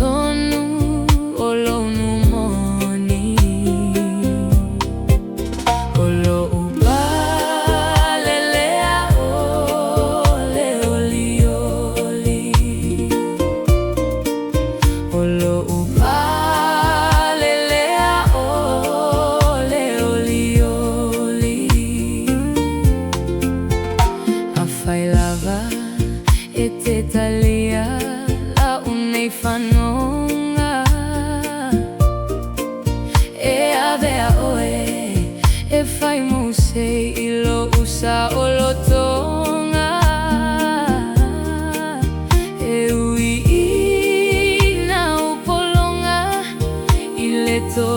tonu olonu moni olo upalelea ole olioli olo upalelea ole olioli afailava etetalia la uneifanonga e avea oe e fai muse ilo usa olotonga e ui na upolonga ileto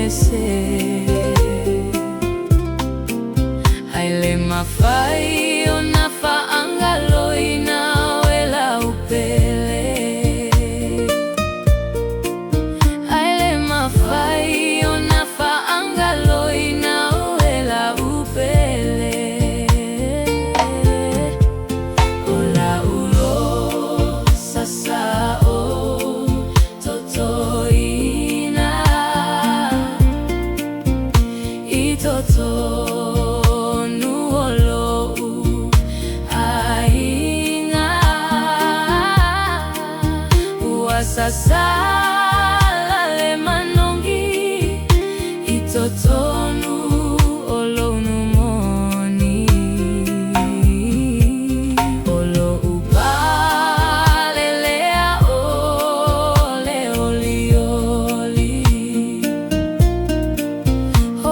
ese aile mafai ona fa angaloina wela upele aile mafai ona fa angaloina wela upele ola ulo sasa o totoina itoto sasala le manongi itotonu olonu moni olo upalelea ole olioli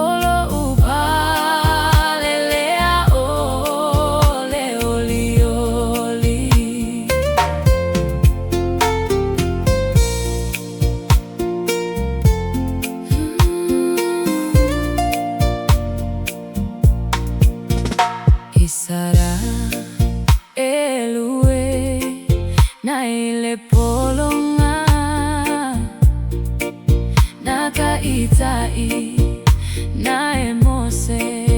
olo upalelea ole olioli Isara elue na ile polonga naka itai na emose